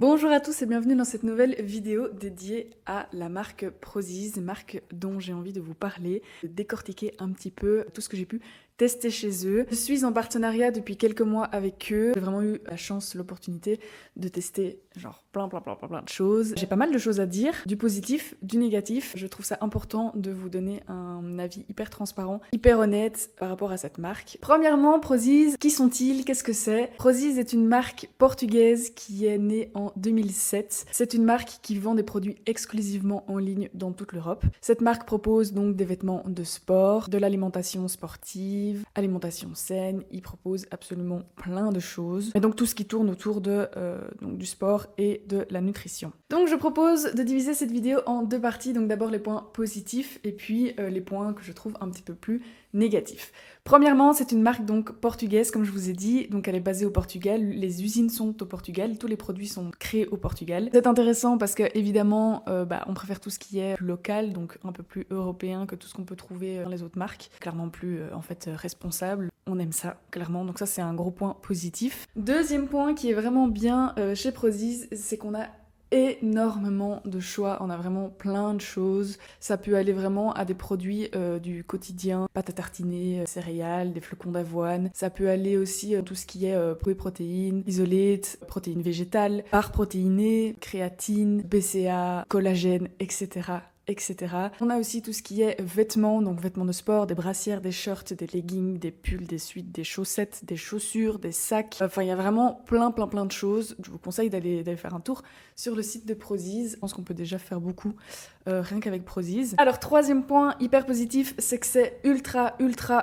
Bonjour à tous et bienvenue dans cette nouvelle vidéo dédiée à la marque Prozis, marque dont j'ai envie de vous parler, de décortiquer un petit peu tout ce que j'ai pu tester chez eux. Je suis en partenariat depuis quelques mois avec eux. J'ai vraiment eu la chance, l'opportunité de tester genre plein de choses. J'ai pas mal de choses à dire, du positif, du négatif. Je trouve ça important de vous donner un avis hyper transparent, hyper honnête par rapport à cette marque. Premièrement, Prozis, qui sont-ils? Qu'est-ce que c'est? Prozis est une marque portugaise qui est née en 2007. C'est une marque qui vend des produits exclusivement en ligne dans toute l'Europe. Cette marque propose donc des vêtements de sport, de l'alimentation sportive, alimentation saine. Ils proposent absolument plein de choses. Et donc tout ce qui tourne autour de donc du sport et de la nutrition. Donc je propose de diviser cette vidéo en deux parties. Donc d'abord les points positifs et puis les points que je trouve un petit peu plus négatifs. Premièrement, c'est une marque donc portugaise, comme je vous ai dit, donc elle est basée au Portugal, les usines sont au Portugal, tous les produits sont créés au Portugal. C'est intéressant parce que évidemment, on préfère tout ce qui est plus local, donc un peu plus européen que tout ce qu'on peut trouver dans les autres marques, clairement plus responsable. On aime ça, clairement, donc ça c'est un gros point positif. Deuxième point qui est vraiment bien chez Prozis, c'est qu'on a énormément de choix, on a vraiment plein de choses. Ça peut aller vraiment à des produits du quotidien, pâte à tartiner, céréales, des flocons d'avoine. Ça peut aller aussi tout ce qui est whey protéines, isolate, protéines végétales, barres protéinées, créatine, BCA, collagène, etc. etc. On a aussi tout ce qui est vêtements, donc vêtements de sport, des brassières, des shorts, des leggings, des pulls, des sweats, des chaussettes, des chaussures, des sacs. Enfin, il y a vraiment plein de choses. Je vous conseille d'aller faire un tour sur le site de Prozis. Je pense qu'on peut déjà faire beaucoup rien qu'avec Prozis. Alors, troisième point hyper positif, c'est que c'est ultra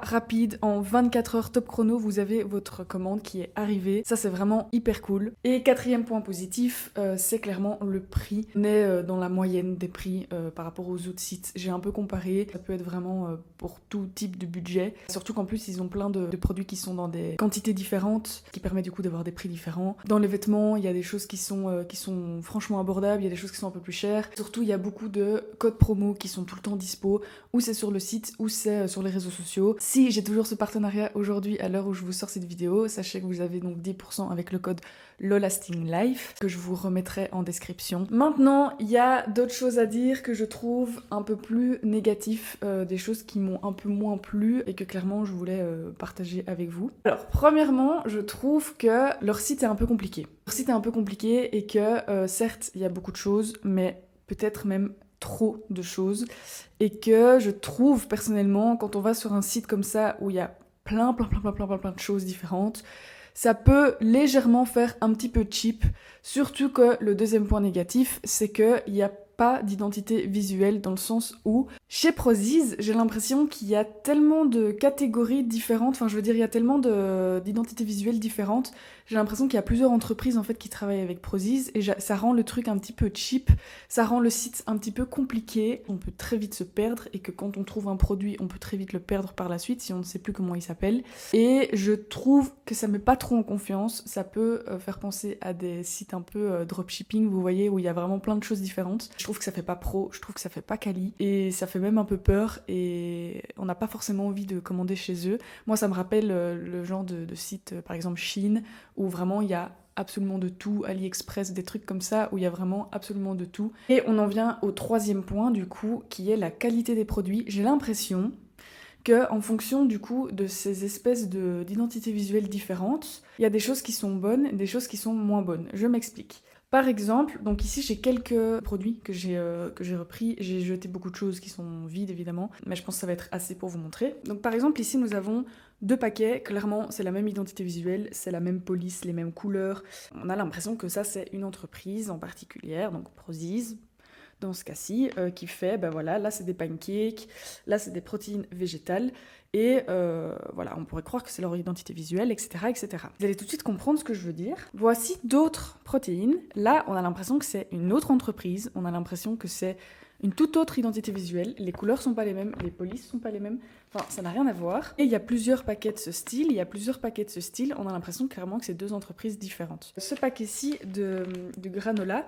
rapide. En 24 heures top chrono, vous avez votre commande qui est arrivée. Ça, c'est vraiment hyper cool. Et quatrième point positif, c'est clairement le prix. On est dans la moyenne des prix par rapport aux autres sites. J'ai un peu comparé, ça peut être vraiment pour tout type de budget. Surtout qu'en plus, ils ont plein de produits qui sont dans des quantités différentes, ce qui permet du coup d'avoir des prix différents. Dans les vêtements, il y a des choses qui sont franchement abordables, il y a des choses qui sont un peu plus chères. Surtout, il y a beaucoup de codes promo qui sont tout le temps dispo, ou c'est sur le site, ou c'est sur les réseaux sociaux. Si j'ai toujours ce partenariat aujourd'hui, à l'heure où je vous sors cette vidéo, sachez que vous avez donc 10% avec le code LOLASTINGLIFE, que je vous remettrai en description. Maintenant, il y a d'autres choses à dire que je trouve un peu plus négatifs, des choses qui m'ont un peu moins plu et que clairement je voulais partager avec vous. Alors, premièrement, je trouve que leur site est un peu compliqué. Leur site est un peu compliqué et que, certes, il y a beaucoup de choses, mais peut-être même trop de choses. Et que je trouve personnellement, quand on va sur un site comme ça où il y a plein de choses différentes, ça peut légèrement faire un petit peu cheap, surtout que le deuxième point négatif, c'est qu'il n'y a pas d'identité visuelle dans le sens où, chez Prozis, j'ai l'impression qu'il y a tellement de catégories différentes, enfin je veux dire, il y a tellement d'identités visuelles différentes, j'ai l'impression qu'il y a plusieurs entreprises en fait qui travaillent avec Prozis et ça rend le truc un petit peu cheap, ça rend le site un petit peu compliqué, on peut très vite se perdre et que quand on trouve un produit, on peut très vite le perdre par la suite si on ne sait plus comment il s'appelle. Et je trouve que ça met pas trop en confiance, ça peut faire penser à des sites un peu dropshipping, vous voyez, où il y a vraiment plein de choses différentes. Je trouve que ça fait pas pro, je trouve que ça fait pas quali, et ça fait même un peu peur, et on n'a pas forcément envie de commander chez eux. Moi, ça me rappelle le genre de site, par exemple Shein, où vraiment il y a absolument de tout, AliExpress, des trucs comme ça, où il y a vraiment absolument de tout. Et on en vient au troisième point, du coup, qui est la qualité des produits. J'ai l'impression que, en fonction du coup de ces espèces d'identités visuelles différentes, il y a des choses qui sont bonnes et des choses qui sont moins bonnes. Je m'explique. Par exemple, donc ici j'ai quelques produits que j'ai repris, j'ai jeté beaucoup de choses qui sont vides évidemment, mais je pense que ça va être assez pour vous montrer. Donc par exemple ici nous avons deux paquets, clairement c'est la même identité visuelle, c'est la même police, les mêmes couleurs. On a l'impression que ça c'est une entreprise en particulière, donc Prozis, dans ce cas-ci, qui fait, ben voilà, là c'est des pancakes, là c'est des protéines végétales, et voilà, on pourrait croire que c'est leur identité visuelle, etc., etc. Vous allez tout de suite comprendre ce que je veux dire. Voici d'autres protéines. Là, on a l'impression que c'est une autre entreprise, on a l'impression que c'est une toute autre identité visuelle, les couleurs sont pas les mêmes, les polices sont pas les mêmes, enfin ça n'a rien à voir. Et il y a plusieurs paquets de ce style, on a l'impression clairement que c'est deux entreprises différentes. Ce paquet-ci de granola,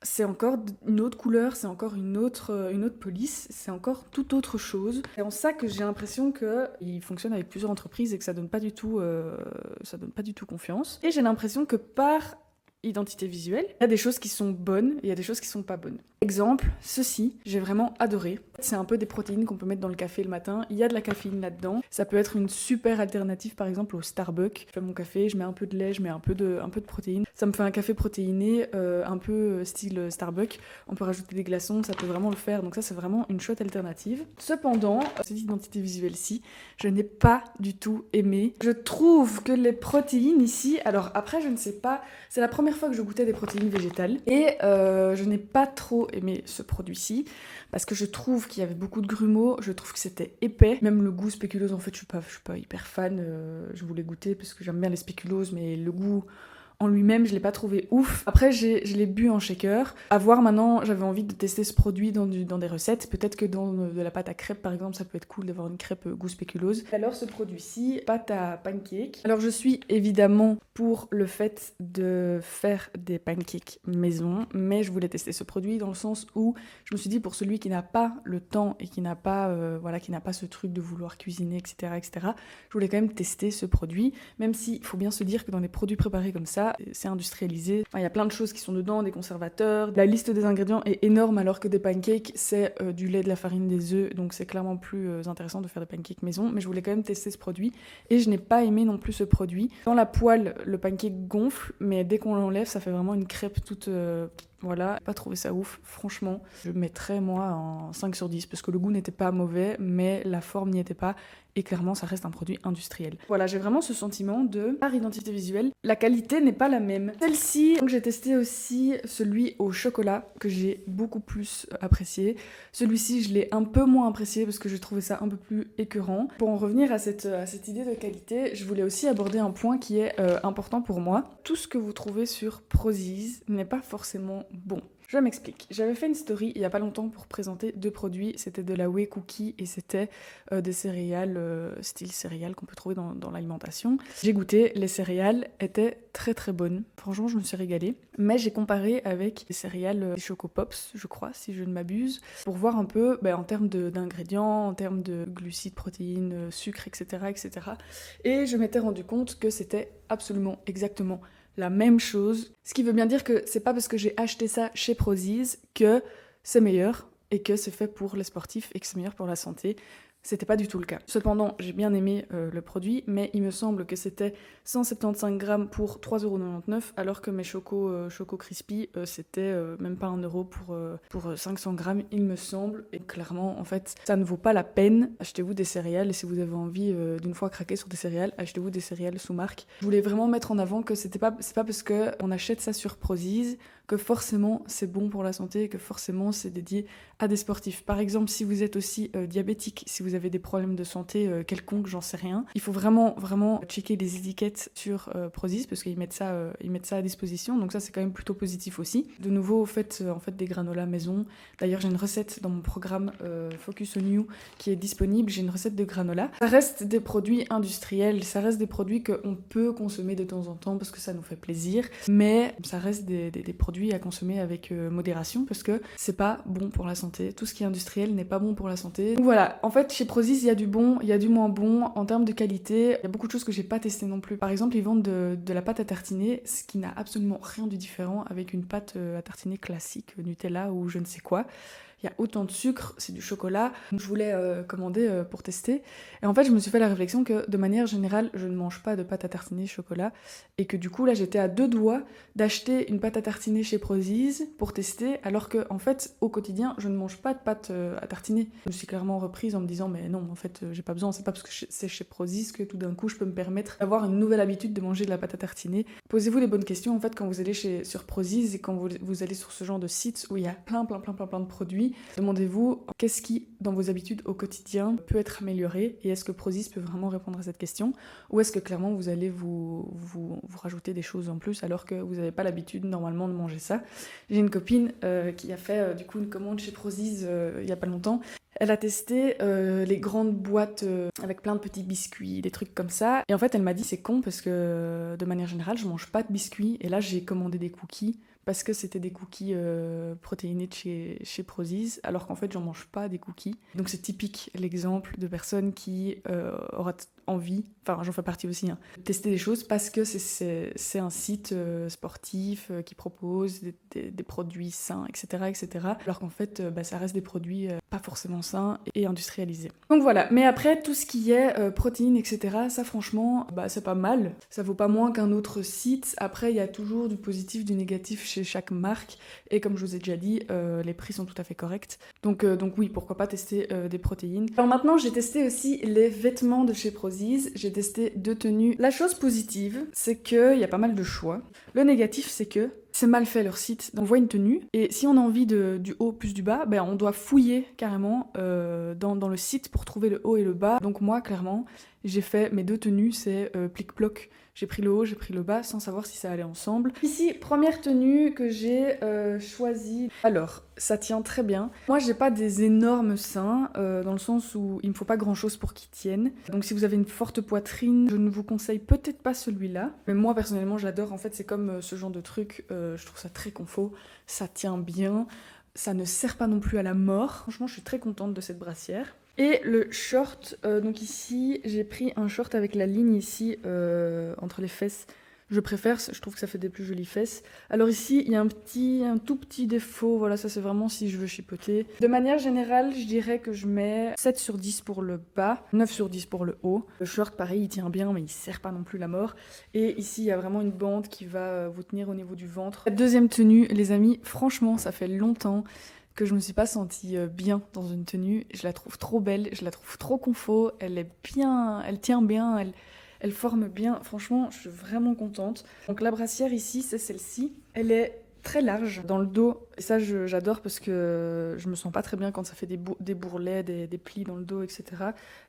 c'est encore une autre couleur, c'est encore une autre police, c'est encore toute autre chose. C'est en ça que j'ai l'impression qu'il fonctionne avec plusieurs entreprises et que ça donne pas du tout confiance. Et j'ai l'impression que par identité visuelle. Il y a des choses qui sont bonnes et il y a des choses qui sont pas bonnes. Exemple, ceci, j'ai vraiment adoré. C'est un peu des protéines qu'on peut mettre dans le café le matin. Il y a de la caféine là-dedans. Ça peut être une super alternative par exemple au Starbucks. Je fais mon café, je mets un peu de lait, je mets un peu de protéines. Ça me fait un café protéiné, un peu style Starbucks. On peut rajouter des glaçons, ça peut vraiment le faire. Donc ça c'est vraiment une chouette alternative. Cependant, cette identité visuelle-ci, je n'ai pas du tout aimé. Je trouve que les protéines ici, alors après je ne sais pas, c'est la première fois que je goûtais des protéines végétales et je n'ai pas trop aimé ce produit-ci parce que je trouve qu'il y avait beaucoup de grumeaux, je trouve que c'était épais, même le goût spéculose en fait je suis pas hyper fan, je voulais goûter parce que j'aime bien les spéculoses mais le goût en lui-même, je l'ai pas trouvé ouf. Après, je l'ai bu en shaker. À voir maintenant, j'avais envie de tester ce produit dans des recettes. Peut-être que dans de la pâte à crêpes, par exemple, ça peut être cool d'avoir une crêpe goût spéculose. Alors, ce produit-ci, pâte à pancake. Alors, je suis évidemment pour le fait de faire des pancakes maison, mais je voulais tester ce produit dans le sens où je me suis dit, pour celui qui n'a pas le temps et qui n'a pas, qui n'a pas ce truc de vouloir cuisiner, etc., je voulais quand même tester ce produit, même s'il faut bien se dire que dans des produits préparés comme ça, c'est industrialisé. Enfin, il y a plein de choses qui sont dedans, des conservateurs. La liste des ingrédients est énorme alors que des pancakes, c'est du lait, de la farine, des œufs. Donc c'est clairement plus intéressant de faire des pancakes maison. Mais je voulais quand même tester ce produit. Et je n'ai pas aimé non plus ce produit. Dans la poêle, le pancake gonfle. Mais dès qu'on l'enlève, ça fait vraiment une crêpe toute... Voilà, pas trouvé ça ouf, franchement. Je mettrais moi en 5 sur 10 parce que le goût n'était pas mauvais, mais la forme n'y était pas. Et clairement, ça reste un produit industriel. Voilà, j'ai vraiment ce sentiment de, par identité visuelle, la qualité n'est pas la même. Celle-ci, donc j'ai testé aussi celui au chocolat, que j'ai beaucoup plus apprécié. Celui-ci, je l'ai un peu moins apprécié parce que je trouvais ça un peu plus écœurant. Pour en revenir à cette idée de qualité, je voulais aussi aborder un point qui est important pour moi. Tout ce que vous trouvez sur Prozis n'est pas forcément bon. Je m'explique. J'avais fait une story il y a pas longtemps pour présenter 2 produits. C'était de la whey cookie et c'était des céréales, style céréales qu'on peut trouver dans l'alimentation. J'ai goûté, les céréales étaient très très bonnes. Franchement, je me suis régalée. Mais j'ai comparé avec les céréales des Choco Pops, je crois, si je ne m'abuse, pour voir un peu en termes d'ingrédients, en termes de glucides, protéines, sucre, etc. Et je m'étais rendu compte que c'était absolument exactement la même chose. Ce qui veut bien dire que c'est pas parce que j'ai acheté ça chez Prozis que c'est meilleur et que c'est fait pour les sportifs et que c'est meilleur pour la santé. C'était pas du tout le cas. Cependant, j'ai bien aimé le produit, mais il me semble que c'était 175 grammes pour 3,99 €, alors que mes Choco Crispy, c'était même pas 1 € pour 500 grammes, il me semble. Et clairement, en fait, ça ne vaut pas la peine. Achetez-vous des céréales, et si vous avez envie d'une fois craquer sur des céréales, achetez-vous des céréales sous marque. Je voulais vraiment mettre en avant que c'est pas parce qu'on achète ça sur Prozis que forcément c'est bon pour la santé, que forcément c'est dédié à des sportifs. Par exemple, si vous êtes aussi diabétique, si vous avez des problèmes de santé quelconques, j'en sais rien, il faut vraiment checker les étiquettes sur Prozis parce qu'ils mettent ça à disposition, donc ça c'est quand même plutôt positif aussi. De nouveau, faites en fait des granolas maison. D'ailleurs, j'ai une recette dans mon programme Focus on You qui est disponible, j'ai une recette de granola. Ça reste des produits industriels, ça reste des produits qu'on peut consommer de temps en temps parce que ça nous fait plaisir, mais ça reste des produits à consommer avec modération parce que c'est pas bon pour la santé. Tout ce qui est industriel n'est pas bon pour la santé. Donc voilà, en fait chez Prozis il y a du bon, il y a du moins bon. En termes de qualité, il y a beaucoup de choses que j'ai pas testées non plus. Par exemple, ils vendent de la pâte à tartiner, ce qui n'a absolument rien de différent avec une pâte à tartiner classique, Nutella ou je ne sais quoi. Il y a autant de sucre, c'est du chocolat. Je voulais commander pour tester. Et en fait, je me suis fait la réflexion que de manière générale, je ne mange pas de pâte à tartiner chocolat. Et que du coup, là, j'étais à 2 doigts d'acheter une pâte à tartiner chez Prozis pour tester. Alors que, en fait, au quotidien, je ne mange pas de pâte à tartiner. Je me suis clairement reprise en me disant, mais non, en fait, j'ai pas besoin. C'est pas parce que c'est chez Prozis que tout d'un coup, je peux me permettre d'avoir une nouvelle habitude de manger de la pâte à tartiner. Posez-vous les bonnes questions, en fait, quand vous allez sur Prozis et quand vous allez sur ce genre de site où il y a plein de produits. Demandez-vous qu'est-ce qui, dans vos habitudes au quotidien, peut être amélioré et est-ce que Prozis peut vraiment répondre à cette question ou est-ce que clairement vous allez vous rajouter des choses en plus alors que vous n'avez pas l'habitude normalement de manger ça. J'ai une copine qui a fait du coup une commande chez Prozis il y a pas longtemps. Elle a testé les grandes boîtes avec plein de petits biscuits, des trucs comme ça. Et en fait, elle m'a dit c'est con parce que de manière générale, je mange pas de biscuits. Et là, j'ai commandé des cookies parce que c'était des cookies protéinés de chez Prozis, alors qu'en fait j'en mange pas des cookies. Donc c'est typique l'exemple de personne qui aura envie, enfin j'en fais partie aussi, hein, de tester des choses parce que c'est un site sportif qui propose des produits sains, etc. etc. alors qu'en fait ça reste des produits pas forcément sains et industrialisés. Donc voilà, mais après tout ce qui est protéines, etc., ça franchement, c'est pas mal. Ça vaut pas moins qu'un autre site. Après, il y a toujours du positif, du négatif chez chaque marque. Et comme je vous ai déjà dit, les prix sont tout à fait corrects. Donc oui, pourquoi pas tester des protéines. Alors maintenant, j'ai testé aussi les vêtements de chez Prozis. J'ai testé 2 tenues. La chose positive, c'est qu'il y a pas mal de choix. Le négatif, c'est que c'est mal fait leur site. On voit une tenue, et si on a envie du haut plus du bas, on doit fouiller carrément dans le site pour trouver le haut et le bas. Donc moi, clairement, j'ai fait mes 2 tenues, c'est plic-ploc. J'ai pris le haut, j'ai pris le bas, sans savoir si ça allait ensemble. Ici, première tenue que j'ai choisie. Alors, ça tient très bien. Moi, j'ai pas des énormes seins, dans le sens où il me faut pas grand-chose pour qu'ils tiennent. Donc si vous avez une forte poitrine, je ne vous conseille peut-être pas celui-là. Mais moi, personnellement, j'adore. En fait, c'est comme ce genre de truc. Je trouve ça très confort. Ça tient bien. Ça ne sert pas non plus à la mort. Franchement, je suis très contente de cette brassière. Et le short, donc ici, j'ai pris un short avec la ligne ici, entre les fesses. Je préfère, je trouve que ça fait des plus jolies fesses. Alors ici, il y a un tout petit défaut, voilà, ça c'est vraiment si je veux chipoter. De manière générale, je dirais que je mets 7 sur 10 pour le bas, 9 sur 10 pour le haut. Le short, pareil, il tient bien, mais il sert pas non plus la mort. Et ici, il y a vraiment une bande qui va vous tenir au niveau du ventre. La deuxième tenue, les amis, franchement, ça fait longtemps que je me suis pas sentie bien dans une tenue. Je la trouve trop belle, je la trouve trop confort, elle est bien, elle tient bien, elle forme bien. Franchement, je suis vraiment contente. Donc la brassière ici, c'est celle-ci. Elle est très large dans le dos. Et ça, j'adore parce que je me sens pas très bien quand ça fait des bourrelets, des plis dans le dos, etc.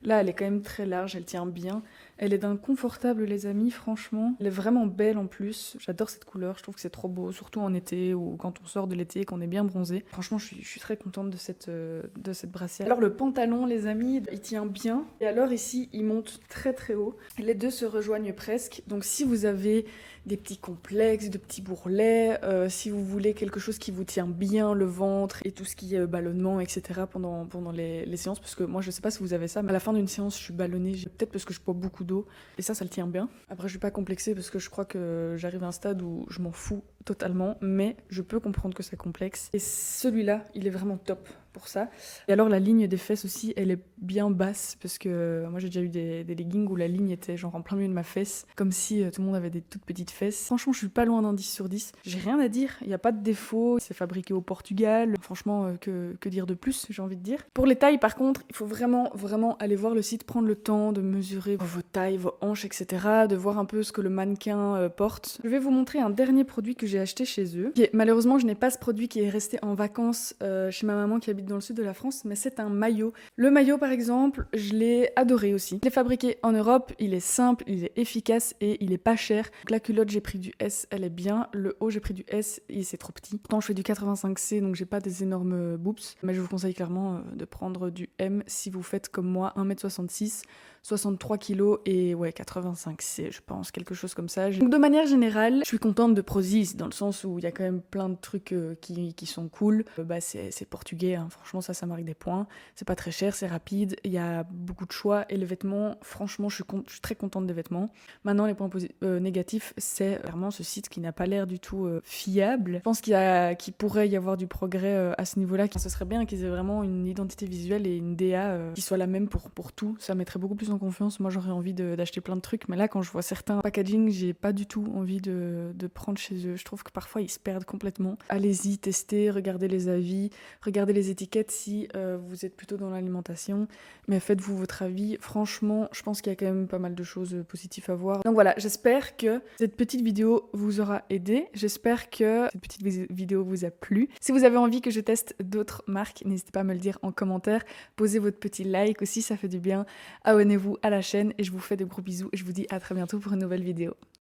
Là, elle est quand même très large, elle tient bien. Elle est d'un confortable, les amis, franchement. Elle est vraiment belle en plus. J'adore cette couleur, je trouve que c'est trop beau, surtout en été ou quand on sort de l'été, qu'on est bien bronzé. Franchement, je suis très contente de cette brassière. Alors le pantalon, les amis, il tient bien. Et alors ici, il monte très très haut. Les deux se rejoignent presque. Donc si vous avez des petits complexes, de petits bourrelets, si vous voulez quelque chose qui vous tient bien le ventre et tout ce qui est ballonnement, etc. pendant les séances, parce que moi je sais pas si vous avez ça, mais à la fin d'une séance je suis ballonnée, peut-être parce que je bois beaucoup d'eau, et ça le tient bien. Après je suis pas complexée parce que je crois que j'arrive à un stade où je m'en fous totalement, mais je peux comprendre que c'est complexe. Et celui-là, il est vraiment top pour ça. Et alors la ligne des fesses aussi, elle est bien basse, parce que moi j'ai déjà eu des leggings où la ligne était genre en plein milieu de ma fesse, comme si tout le monde avait des toutes petites fesses. Franchement, je suis pas loin d'un 10 sur 10. J'ai rien à dire, il n'y a pas de défaut, c'est fabriqué au Portugal. Franchement, que dire de plus, j'ai envie de dire. Pour les tailles, par contre, il faut vraiment aller voir le site, prendre le temps de mesurer vos tailles, vos hanches, etc., de voir un peu ce que le mannequin porte. Je vais vous montrer un dernier produit que j'ai acheté chez eux. Malheureusement, je n'ai pas ce produit qui est resté en vacances chez ma maman qui habite dans le sud de la France, mais c'est un maillot. Le maillot, par exemple, je l'ai adoré aussi. Il est fabriqué en Europe, il est simple, il est efficace et il est pas cher. Donc la culotte, j'ai pris du S, elle est bien. Le haut, j'ai pris du S et c'est trop petit. Pourtant, je fais du 85C, donc j'ai pas des énormes boobs. Mais je vous conseille clairement de prendre du M si vous faites comme moi 1m66, 63 kg et ouais 85C, je pense, quelque chose comme ça. Donc de manière générale, je suis contente de Prozis dans le sens où il y a quand même plein de trucs qui sont cool. C'est portugais, hein. Franchement ça marque des points. C'est pas très cher, c'est rapide, il y a beaucoup de choix et les vêtements, franchement je suis très contente des vêtements. Maintenant les points négatifs, c'est vraiment ce site qui n'a pas l'air du tout fiable. Je pense qu'il pourrait y avoir du progrès à ce niveau-là. Ce serait bien qu'ils aient vraiment une identité visuelle et une DA qui soit la même pour tout. Ça mettrait beaucoup plus en confiance. Moi j'aurais envie d'acheter plein de trucs, mais là quand je vois certains packaging, j'ai pas du tout envie de prendre chez eux. Je trouve que parfois ils se perdent complètement. Allez-y, testez, regardez les avis, regardez les étiquettes si vous êtes plutôt dans l'alimentation, mais faites-vous votre avis. Franchement, je pense qu'il y a quand même pas mal de choses positives à voir. Donc voilà, j'espère que cette petite vidéo vous aura aidé. J'espère que cette petite vidéo vous a plu. Si vous avez envie que je teste d'autres marques, n'hésitez pas à me le dire en commentaire. Posez votre petit like aussi, ça fait du bien. Abonnez-vous à la chaîne et je vous fais de gros bisous et je vous dis à très bientôt pour une nouvelle vidéo.